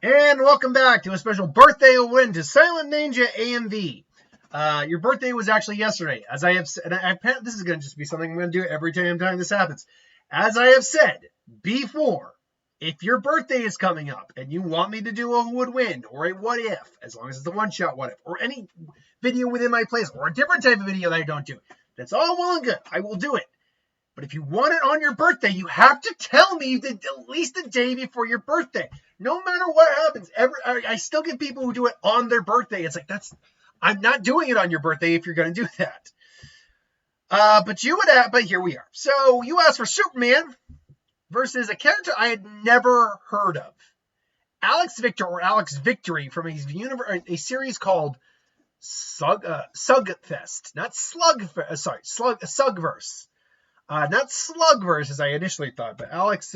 And welcome back to a special birthday win to Silent Ninja AMV. Your birthday was actually yesterday. As I have said, this is going to just be something I'm going to do every time this happens. As I have said before, if your birthday is coming up and you want me to do a who would win or a what if, as long as it's a one-shot what if, or any video within my playlist, or a different type of video that I don't do, that's all well and good. I will do it. But if you want it on your birthday, you have to tell me at least the day before your birthday. No matter what happens, I still get people who do it on their birthday. It's like, I'm not doing it on your birthday if you're going to do that. But here we are. So you asked for Superman versus a character I had never heard of. Alex Victor, or Alex Victory, from a series called Suggsverse. Not Suggsverse. Not Slugverse as I initially thought, but Alex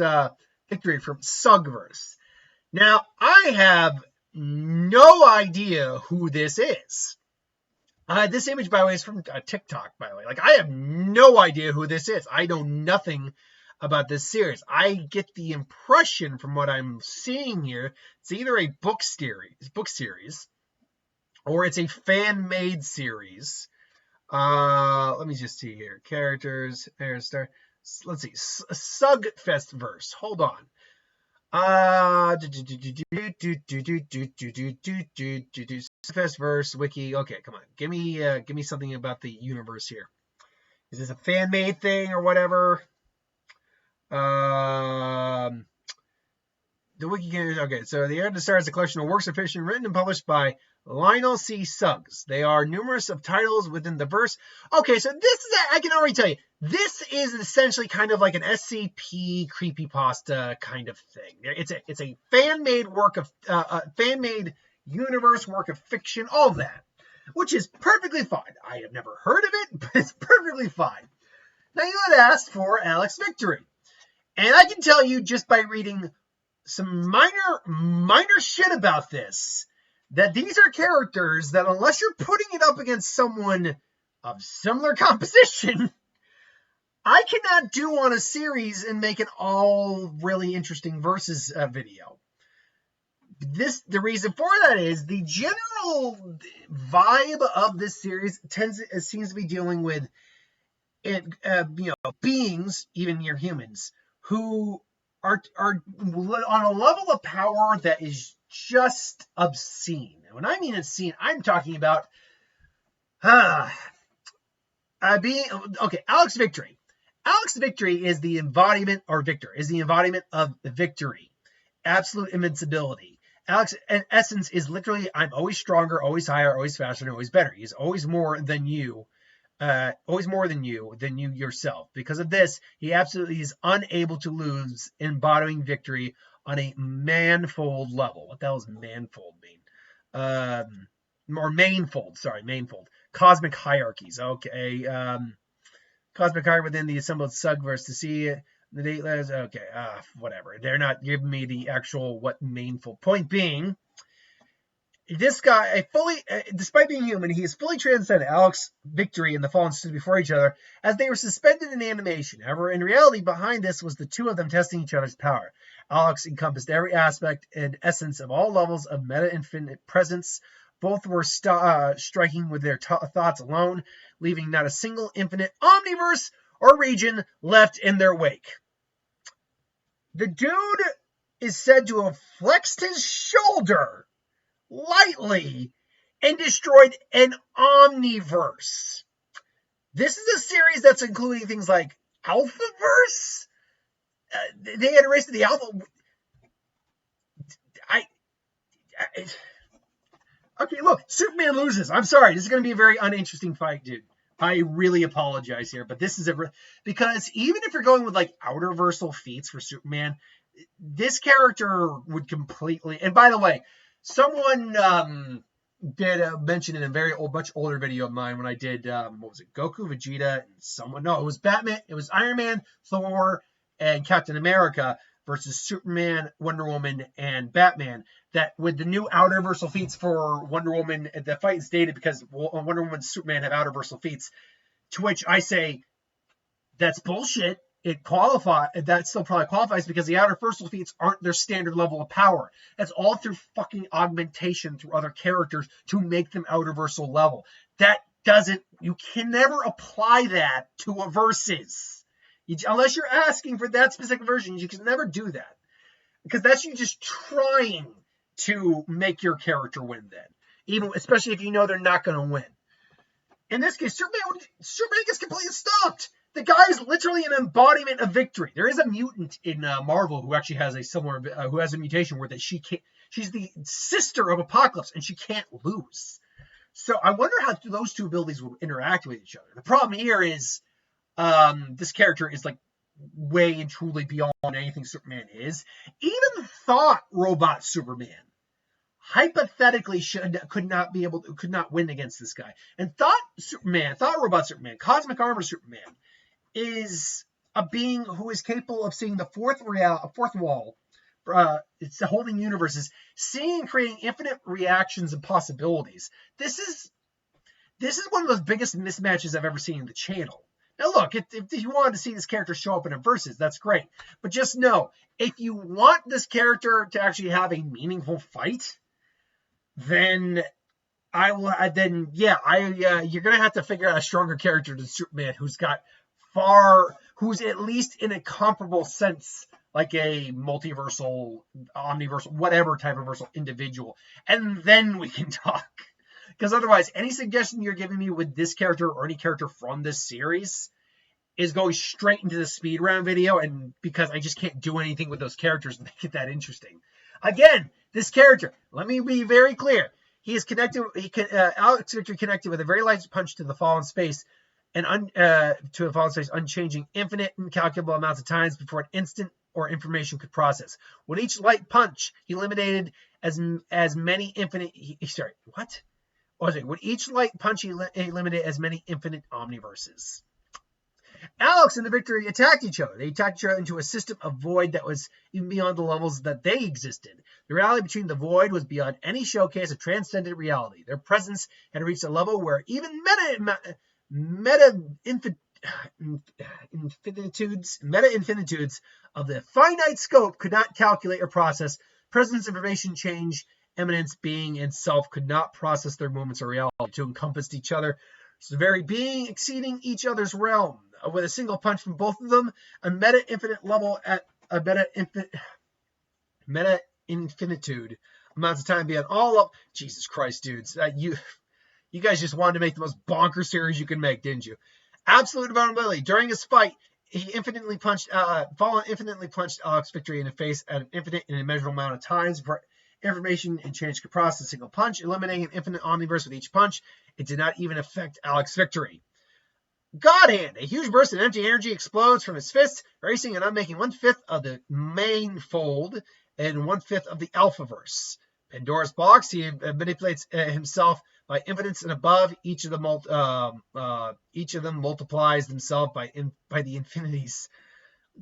Victory from Suggsverse. Now, I have no idea who this is. This image, by the way, is from TikTok, by the way. I have no idea who this is. I know nothing about this series. I get the impression from what I'm seeing here, it's either a book series, or it's a fan-made series. Let me just see here. Characters, let's see. Suggesverse. Hold on. Suggesverse wiki. Okay, come on. Give me something about the universe here. Is this a fan-made thing or whatever? The wiki. Okay, so the Air to Star is a collection of works of fiction written and published by Lionel C. Suggs. They are numerous of titles within the verse. Okay, so this is, I can already tell you, this is essentially kind of like an SCP creepypasta kind of thing. It's a fan-made work of, fan-made universe work of fiction, all of that, which is perfectly fine. I have never heard of it, but it's perfectly fine. Now, you had asked for Alex Victory, and I can tell you just by reading some minor shit about this, that these are characters that, unless you're putting it up against someone of similar composition, I cannot do on a series and make it all really interesting versus a video. The reason for that is the general vibe of this series seems to be dealing with beings, even near humans, who are on a level of power that is just obscene. And when I mean obscene, I'm talking about Alex Victory. Alex Victory is the embodiment, or Victor is the embodiment of victory, absolute invincibility. Alex, in essence, is literally, I'm always stronger, always higher, always faster, and always better. He's always more than you. Than you yourself. Because of this, he absolutely is unable to lose, embodying victory on a manifold level. What the hell does manifold mean? Or manifold, sorry, manifold. Cosmic hierarchies. Okay. Cosmic hierarchy within the assembled Suggsverse to see the date letters. Okay. Whatever. They're not giving me the actual what manifold. Point being, this guy, despite being human, he is fully transcended. Alex Victory and the Fallen stood before each other as they were suspended in animation. However, in reality, behind this was the two of them testing each other's power. Alex encompassed every aspect and essence of all levels of meta-infinite presence. Both were striking with their thoughts alone, leaving not a single infinite omniverse or region left in their wake. The dude is said to have flexed his shoulder lightly and destroyed an omniverse. This is a series that's including things like Alphaverse. They had erased the Alpha. Okay, look, Superman loses. I'm sorry. This is going to be a very uninteresting fight, dude. I really apologize here, but this is because even if you're going with like outerversal feats for Superman, this character would completely. And by the way, someone did mention in a much older video of mine when I did, what was it, Goku, Vegeta, and it was Batman, it was Iron Man, Thor, and Captain America versus Superman, Wonder Woman, and Batman, that with the new outerversal feats for Wonder Woman, the fight is dated because Wonder Woman and Superman have outerversal feats, to which I say, that's bullshit. that still probably qualifies because the outer first defeats aren't their standard level of power. That's all through fucking augmentation through other characters to make them outerversal level. You can never apply that to a versus. Unless you're asking for that specific version, you can never do that. Because that's you just trying to make your character win then. Especially if you know they're not going to win. In this case, Superman gets completely stopped. The guy is literally an embodiment of victory. There is a mutant in Marvel who actually has who has a mutation where she's the sister of Apocalypse and she can't lose. So I wonder how those two abilities will interact with each other. The problem here is this character is like way and truly beyond anything Superman is. Even Thought Robot Superman hypothetically could not win against this guy. And Thought Robot Superman, Cosmic Armor Superman, is a being who is capable of seeing the fourth wall. It's the holding universes, seeing and creating infinite reactions and possibilities. This is one of those biggest mismatches I've ever seen in the channel. Now look, if you wanted to see this character show up in a versus, that's great. But just know, if you want this character to actually have a meaningful fight, then you're gonna have to figure out a stronger character than Superman, who's at least in a comparable sense like a multiversal, omniversal, whatever type of versal individual, and then we can talk. Because otherwise, any suggestion you're giving me with this character or any character from this series is going straight into the speed round video, and because I just can't do anything with those characters to make it that interesting. Again, this character, let me be very clear. He is connected. Alex Victory connected with a very light punch to the fallen space, unchanging, infinite, incalculable amounts of times before an instant or information could process. With each light punch, he eliminated as many infinite. With each light punch, he eliminated as many infinite omniverses. Alex and the Victory attacked each other. They attacked each other into a system of void that was even beyond the levels that they existed. The reality between the void was beyond any showcase of transcendent reality. Their presence had reached a level where even meta infinitudes of the finite scope could not calculate or process. Presence, information, change, eminence, being, and self could not process their moments of reality to encompass each other. So the very being exceeding each other's realm. With a single punch from both of them, a meta-infinite level at a meta-infinitude amounts of time beyond all of... Jesus Christ, dudes. You guys just wanted to make the most bonkers series you can make, didn't you? Absolute vulnerability. During his fight, Fallen infinitely punched Alex Victory in the face at an infinite and immeasurable amount of times before information and change could process a single punch, eliminating an infinite omniverse with each punch. It did not even affect Alex Victory. God Hand. A huge burst of empty energy explodes from his fists, erasing and unmaking 1/5 of the main fold and 1/5 of the Alphaverse. Pandora's box. He manipulates himself by infinites and above. Each of them multiplies themselves by the infinities.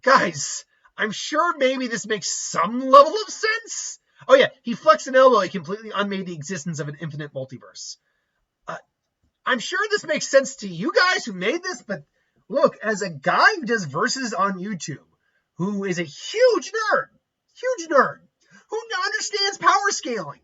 Guys, I'm sure maybe this makes some level of sense. Oh yeah, he flexed an elbow. He completely unmade the existence of an infinite multiverse. I'm sure this makes sense to you guys who made this, but look, as a guy who does verses on YouTube, who is a huge nerd, who understands power scaling,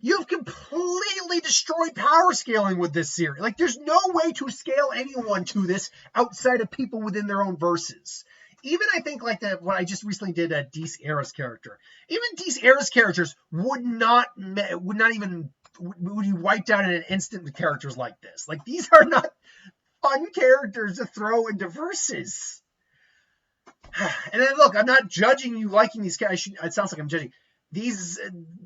you've completely destroyed power scaling with this series. Like, there's no way to scale anyone to this outside of people within their own verses. Even I think like what I just recently did a Deece Era's character. Even Deece Era's characters would be wiped out in an instant with characters like this. Like, these are not fun characters to throw into verses. And then look, I'm not judging you liking these guys. It sounds like I'm judging these.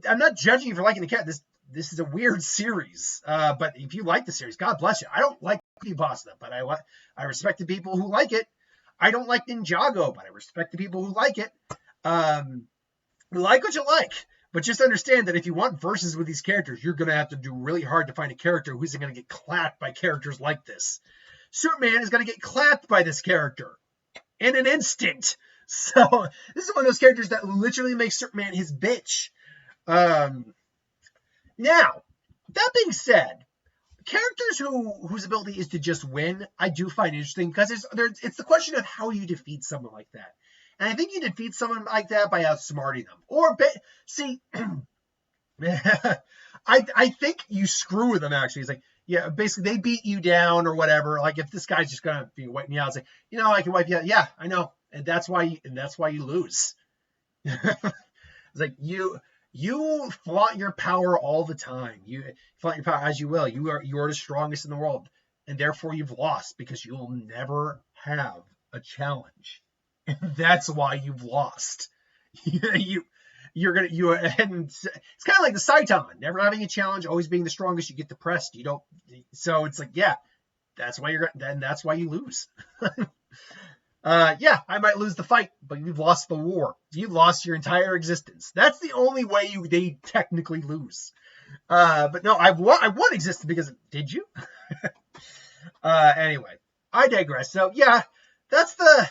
I'm not judging you for liking the cat. This is a weird series. But if you like the series, God bless you. I don't like Pasta, but I respect the people who like it. I don't like Ninjago, but I respect the people who like it. Like what you like. But just understand that if you want verses with these characters, you're going to have to do really hard to find a character who isn't going to get clapped by characters like this. Superman is going to get clapped by this character in an instant. So this is one of those characters that literally makes Superman his bitch. Now, that being said, characters whose ability is to just win, I do find interesting because it's the question of how you defeat someone like that. And I think you defeat someone like that by outsmarting them. See, I think you screw with them actually. It's like, yeah, basically they beat you down or whatever. Like if this guy's just gonna be wiping you out, it's like, I can wipe you out. Yeah, I know. And that's why you lose. It's like you flaunt your power all the time. You flaunt your power as you will. You are the strongest in the world, and therefore you've lost because you will never have a challenge. And that's why you've lost. And it's kind of like the Saitan, never having a challenge, always being the strongest. You get depressed. You don't. So it's like, yeah, that's why you lose. Yeah, I might lose the fight, but you've lost the war. You've lost your entire existence. That's the only way they technically lose. But no, I won existence because did you? Anyway, I digress. So yeah, that's the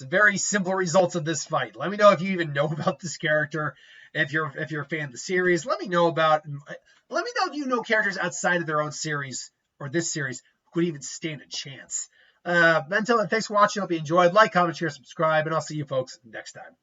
very simple results of this fight. Let me know if you even know about this character. If you're a fan of the series, let me know if you know characters outside of their own series or this series who could even stand a chance. Until then, thanks for watching. Hope you enjoyed. Like, comment, share, subscribe, and I'll see you folks next time.